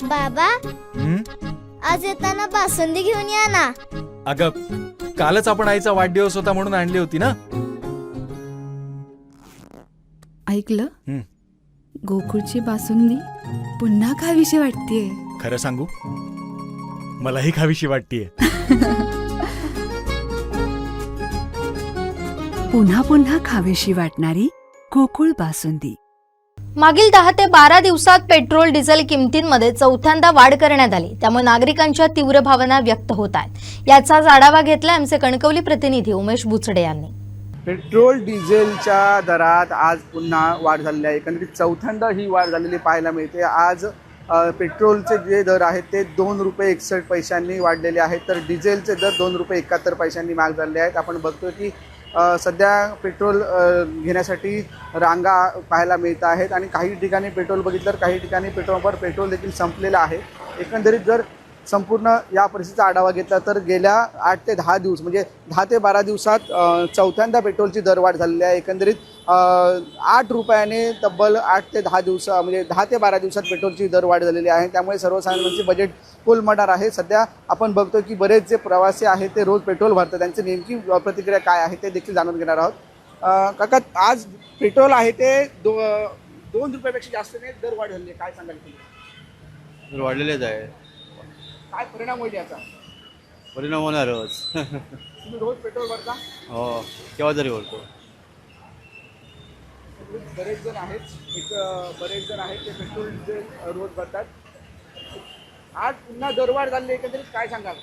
बाबा, आज येताना बासुंदी घेऊन या ना. अगं, कालच आपण आईचा वाढदिवस होता म्हणून आणली होती ना. ऐकलं, गोकुळची बासुंदी पुन्हा खावीशी वाटतेय. खरं सांगू, मलाही खावीशी वाटतेय. पुन्हा पुन्हा खावीशी वाटणारी गोकुळ बासुंदी. मागील 10 ते 12 दिवसात पेट्रोल डिझेल किमतींमध्ये चौथ्यांदा वाढ करण्यात आली. त्यामुळे नागरिकांच्या तीव्र भावना व्यक्त होत आहेत. याचाच आढावा घेतला आमचे कणकवली प्रतिनिधी उमेश बुचडे यांनी. पेट्रोल डिझेलच्या दरात आज पुन्हा वाढ झालेली आहे. एकंदरीत चौथ्यांदा ही वाढ झालेली पाहायला मिळते. आज पेट्रोलचे जे दर आहेत ते ₹2.61 वाढलेले आहेत, तर डिझेलचे दर ₹2.71 महाग झालेले आहेत. आपण बघतो की सध्या पेट्रोल घेण्यासाठी रांगा पाहायला मिळत आहेत आणि काही ठिकाणी पेट्रोल बघितलं तर काही ठिकाणी पेट्रोलवर पेट्रोल देखील संपलेलं आहे. एकंदरीत जर संपूर्ण या परिस्थितीचा आढावा घेतला तर गेल्या 8 ते 10 दिवस म्हणजे 10 ते 12 दिवसात चौथ्यांदा पेट्रोलची दरवाढ झालेली आहे. एकंदरीत ₹8 तब्बल 8 ते 10 दिवस म्हणजे 10 ते 12 दिवसात पेट्रोलची दरवाढ झालेली आहे. त्यामुळे सर्वसामान्यांचे बजेट कोलमडणार आहे. सध्या आपण बघतो की बरेच जे प्रवासी आहेत ते रोज पेट्रोल भरतात, त्यांची नेमकी प्रतिक्रिया काय आहे ते देखील जाणून घेणार आहोत. काका, आज पेट्रोल आहे ते ₹2पेक्षा जास्त नाही दरवाढ झालेली आहे, काय सांगाल तुम्ही? वाढलेलेच आहे. काय परिणाम होईल याचा? परिणाम होणारच. तुम्ही रोज पेट्रोल भरता? हो, केव्हा तरी बोलतो. बरेच जण आहेत ते पेट्रोल डिझेल रोज भरतात. आज पुन्हा दरवाढ झाली, एकंदरीत काय सांगाल?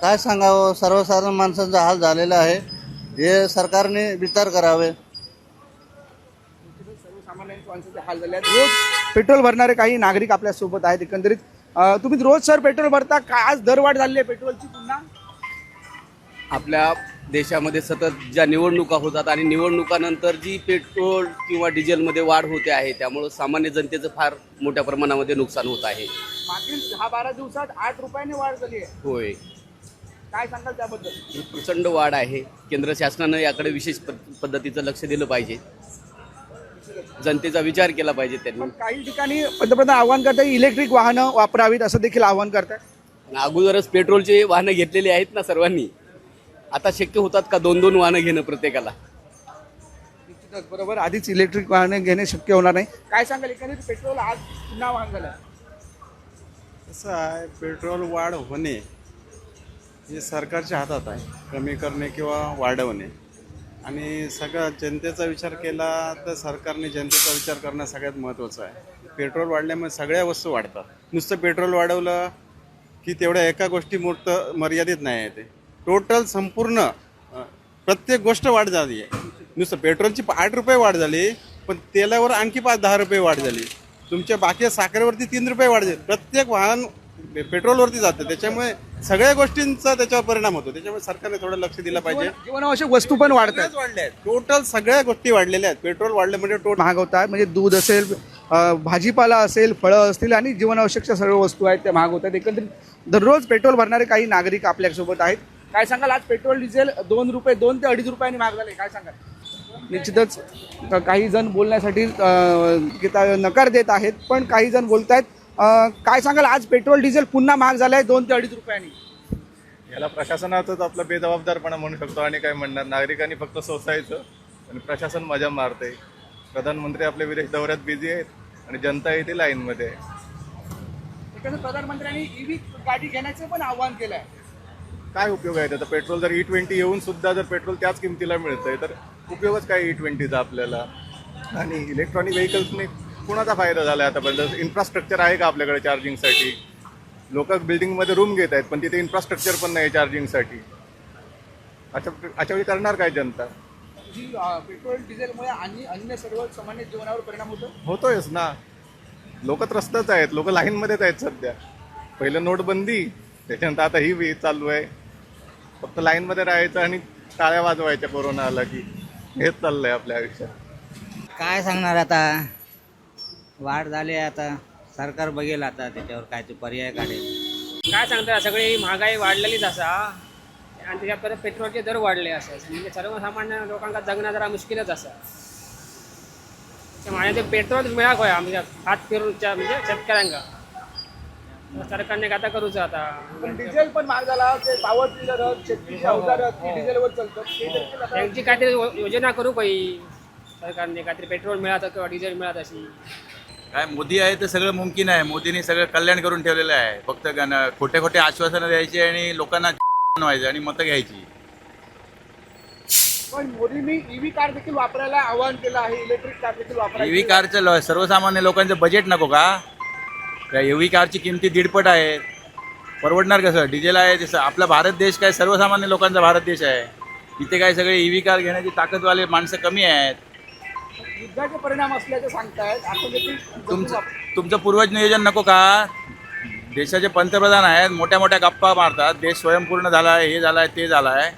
काय सांगावं, सर्वसाधारण माणसांचा हाल झालेला आहे. हे सरकारने विचार करावे. सर्वसामान्य माणसाचे हाल झाले आहेत. रोज पेट्रोल भरणारे काही नागरिक आपल्या सोबत आहेत. एकंदरीत तुम्ही रोज सर पेट्रोल भरता का? आज दरवाढ झाली आहे पेट्रोलची पुन्हा? आपल्या देशामध्ये सतत ज्या निवडणुका होतात आणि निवडणुकानंतर जी पेट्रोल किंवा डिझेलमध्ये वाढ होते आहे, त्यामुळं सामान्य जनतेचं फार मोठ्या प्रमाणामध्ये नुकसान होत आहे. मागील 10-12 दिवसात ₹8 वाढ झाली आहे. होय, काय सांगाल त्याबद्दल? ही प्रचंड वाढ आहे. केंद्र शासनानं याकडे विशेष पद्धतीचं लक्ष दिलं पाहिजे. जनतेचा विचार केला पाहिजे त्यांनी. पण काही ठिकाणी पंतप्रधान आवाहन करतात इलेक्ट्रिक वाहनं वापरावीत असं देखील आवाहन करतात. अगोदरच पेट्रोलचे वाहनं घेतलेली आहेत ना सर्वांनी. आता शक्य होतात का 2-2 वाहनं घेणं प्रत्येकाला? निश्चितच बरोबर, आधीच इलेक्ट्रिक वाहनं घेणे शक्य होणार नाही. काय सांगाल, एकंदरीत पेट्रोल आज पुन्हा वाढ झालं? कसं आहे, पेट्रोल वाढ होणे हे सरकारच्या हातात आहे, कमी करणे किंवा वाढवणे. आणि सगळा जनतेचा विचार केला तर सरकारने जनतेचा विचार करणं सगळ्यात महत्त्वाचं आहे. पेट्रोल वाढल्यामुळे सगळ्या वस्तू वाढतात. नुसतं पेट्रोल वाढवलं की तेवढ्या एका गोष्टी मर्यादित नाही आहे. ते टोटल संपूर्ण प्रत्येक गोष्ट वाढ झाली आहे. नुसतं पेट्रोलची ₹8 वाढ झाली, पण तेलावर आणखी ₹10 वाढ झाली. तुमच्या बाकी साखरेवरती ₹3 वाढ झाली. प्रत्येक वाहन पेट्रोलवरती जातं, त्याच्यामुळे सगळ्या गोष्टींचा त्याच्यावर परिणाम होतो. त्याच्यामुळे सरकारने थोडं लक्ष दिलं पाहिजे. जीवनावश्यक वस्तू पण वाढतात. वाढल्या आहेत, टोटल सगळ्या गोष्टी वाढलेल्या आहेत. पेट्रोल वाढले म्हणजे टोटल महाग होत आहेत. म्हणजे दूध असेल, भाजीपाला असेल, फळं असतील आणि जीवनावश्यकच्या सर्व वस्तू आहेत त्या महाग होत आहेत. एकंदरीत दररोज पेट्रोल भरणारे काही नागरिक आपल्यासोबत आहेत. काय सांगाल, आज पेट्रोल डिझेल ₹2 ते ₹2.5 महाग झाले, काय सांगाल? निश्चितच काही जण बोलण्यासाठी नकार देत आहेत, पण काही जण बोलत आहेत. काय सांगाल, आज पेट्रोल डिझेल पुन्हा महाग झालं आहे ₹2 ते ₹2.5. याला प्रशासनाचाच आपला बेजबाबदारपणा म्हणू शकतो. आणि काय म्हणणार, नागरिकांनी फक्त सोसायचं आणि प्रशासन मजा मारते. प्रधानमंत्री आपले विदेश दौऱ्यात बिझी आहेत आणि जनता येते लाईनमध्ये. एकंदरीत प्रधानमंत्र्यांनी EV गाडी घेण्याचं पण आवाहन केलं आहे. काय उपयोग आहे त्याचा? पेट्रोल जर E20 येऊन सुद्धा जर पेट्रोल त्याच किमतीला मिळतंय तर उपयोगच काय E20चा आपल्याला? आणि इलेक्ट्रॉनिक व्हेकल्सने कुणाचा फायदा झाला आहे आतापर्यंत? इन्फ्रास्ट्रक्चर आहे का आपल्याकडे चार्जिंगसाठी? लोक बिल्डिंगमध्ये रूम घेत आहेत, पण तिथे इन्फ्रास्ट्रक्चर पण नाही चार्जिंगसाठी. अशा वेळी करणार काय जनता? पेट्रोल डिझेलमुळे आणि अन्य सर्व सामान्य जीवनावर परिणाम होतोयच ना. लोक त्रस्तच आहेत, लोक लाईनमध्येच आहेत सध्या. पहिलं नोटबंदी, त्याच्यानंतर आता ही चालू आहे. फक्त लाईनमध्ये राहायचं आणि टाळ्या वाजवायच्या कोरोना आला की. हेच चाललंय आपल्या आयुष्यात. काय सांगणार आता, वाढ झाली आता, सरकार बघेल आता त्याच्यावर काय ते पर्याय काढेल. काय सांगता, सगळी महागाई वाढलेलीच असा आणि त्याच्यात परत पेट्रोलचे दर वाढले असं, म्हणजे सर्वसामान्य लोकांना जगणं जरा मुश्किलच असं. त्यामुळे ते पेट्रोल मिळाक होया म्हणजे हात फिरूनच्या म्हणजे शेतकऱ्यांका सरकारने आता करूच आता पण डिझेल पण महाग झाला, ते पॉवर टिलर शेतीची अवजारं ती डिझेलवर चालतात, ते देखील आता त्यांची काहीतरी योजना करू काही सरकारने, काहीतरी पेट्रोल मिळालं किंवा डिझेल मिळालं अशी. काय मोदी आहे तर सगळं मुमकिन आहे. मोदींनी सगळं कल्याण करून ठेवलेलं आहे. फक्त खोटे खोटे आश्वासनं द्यायची आणि लोकांना व्हायचं आणि मतं घ्यायची. पण मोदींनी ईव्ही कार देखील वापरायला आवाहन केलं आहे, इलेक्ट्रिक कार देखील वापरायला. ईव्ही कारचं सर्वसामान्य लोकांचं बजेट नको का? त्या ईव्ही कारची किमती 1.5 आहे. परवडणार कसं? डिझेल आहे तसं. आपला भारत देश काय सर्वसामान्य लोकांचा भारत देश आहे. इथे काय सगळे ईव्ही कार घेण्याची ताकदवाले माणसं कमी आहेत. युद्धाचे परिणाम असल्याचे सांगतायत. आपण देखील तुमचं पूर्वज नियोजन नको का? देशाचे पंतप्रधान आहेत, मोठ्या मोठ्या गप्पा मारतात, देश स्वयंपूर्ण झाला आहे, हे झालं आहे, ते झालं आहे.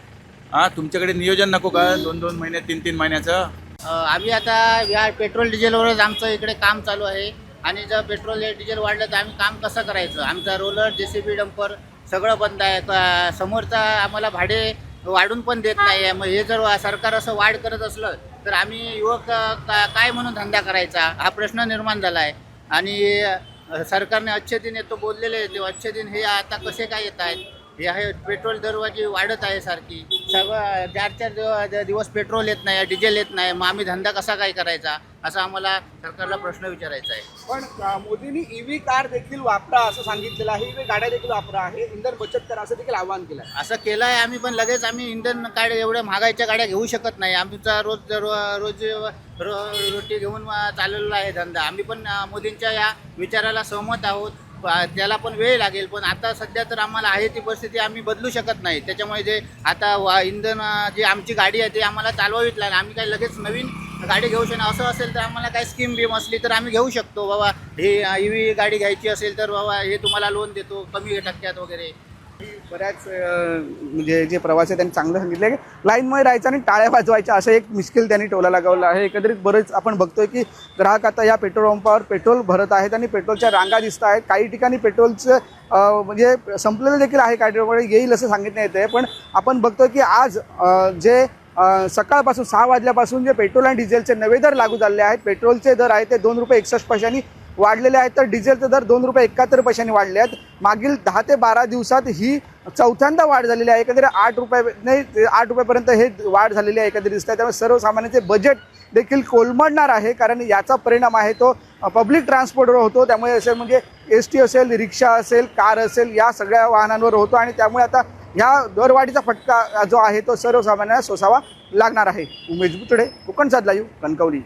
हां, तुमच्याकडे नियोजन नको का? 2-2 महिने 3-3 महिन्याचं? आम्ही आता या पेट्रोल डिझेलवरच आमचं इकडे काम चालू आहे आणि जर पेट्रोल डिझेल वाढलं तर आम्ही काम कसं करायचं? आमचा रोलर, JCB, डंपर सगळं बंद आहे. समोरचा आम्हाला भाडे वाढून पण देत नाही आहे. मग हे जर सरकार असं वाढ करत असलं तर आम्ही युवक काय म्हणून धंदा करायचा, हा प्रश्न निर्माण झाला आहे. आणि सरकारने अच्छे दिन येतो बोललेले आहे, ते अच्छे दिन हे आता कसे काय येत आहेत? हे आहे पेट्रोल दरवाजी वाढत आहे सारखी. सगळं 4-4 दिवस पेट्रोल येत नाही, डिझेल येत नाही. मग आम्ही धंदा कसा काय करायचा, असा आम्हाला सरकारला प्रश्न विचारायचा आहे. पण मोदींनी ईव्ही कार देखील वापरा असं सांगितलेलं आहे, ईव्ही गाड्या देखील वापरा आहे, इंधन बचत करा असं देखील आवाहन केलं आहे. असं केलं आहे आम्ही, पण लगेच आम्ही इंधन गाड्या एवढ्या महागाईच्या गाड्या घेऊ शकत नाही. आमचा रोटी घेऊन चाललेला आहे धंदा. आम्ही पण मोदींच्या या विचाराला सहमत आहोत. त्याला पण वेळ लागेल, पण आता सध्या तर आम्हाला आहे ती परिस्थिती आम्ही बदलू शकत नाही. त्याच्यामुळे जे आता इंधन जी आमची गाडी आहे ते आम्हाला चालवावीच लागेल. आम्ही काही लगेच नवीन गाडी घेऊ शकतो. असं असेल तर आम्हाला काही स्कीम बीम असली तर आम्ही घेऊ शकतो. बाबा हे ईव्ही गाडी घ्यायची असेल तर बाबा हे तुम्हाला लोन देतो कमी टक्क्यात वगैरे. बऱ्याच म्हणजे जे प्रवासी त्यांनी चांगलं सांगितलं की लाईनमध्ये राहायचं आणि टाळ्या वाजवायच्या असं एक मिस्किल त्यांनी टोला लगावलं आहे. एकंदरीत बरेच आपण बघतोय की ग्राहक आता या पेट्रोल पंपावर पेट्रोल भरत आहेत आणि पेट्रोलच्या रांगा दिसत आहेत. काही ठिकाणी पेट्रोलचं म्हणजे संपलेलं देखील आहे, काही ठिकाणी येईल असं सांगितलं येतं आहे. पण आपण बघतोय की आज जे सकाळपासून 6 वाजल्यापासून जे पेट्रोल आणि डिझेलचे नवे दर लागू झाले आहेत. पेट्रोलचे दर आहेत ते 2 रुपये 61 पैशांनी वाढलेले आहेत, तर डिझेलचे दर 2 रुपये 71 पैशांनी वाढले आहेत. मागील 10 ते 12 दिवसात ही चौथ्यांदा वाढ झालेली आहे. एकंदरीत 8 रुपयापर्यंत हे वाढ झालेली आहे एकंदरीत दिसत आहे. त्यामुळे सर्वसामान्यांचे बजेट देखील कोलमडणार आहे, कारण याचा परिणाम आहे तो पब्लिक ट्रान्सपोर्टवर होतो. त्यामुळे असेल म्हणजे ST असेल, रिक्षा असेल, कार असेल, या सगळ्या वाहनांवर होतो आणि त्यामुळे आता ह्या दरवाढीचा फटका जो आहे तो सर्वसामान्यांना सोसावा लागणार आहे. उमेश बुचडे, कोकण सात लाईव्ह, कणकवली.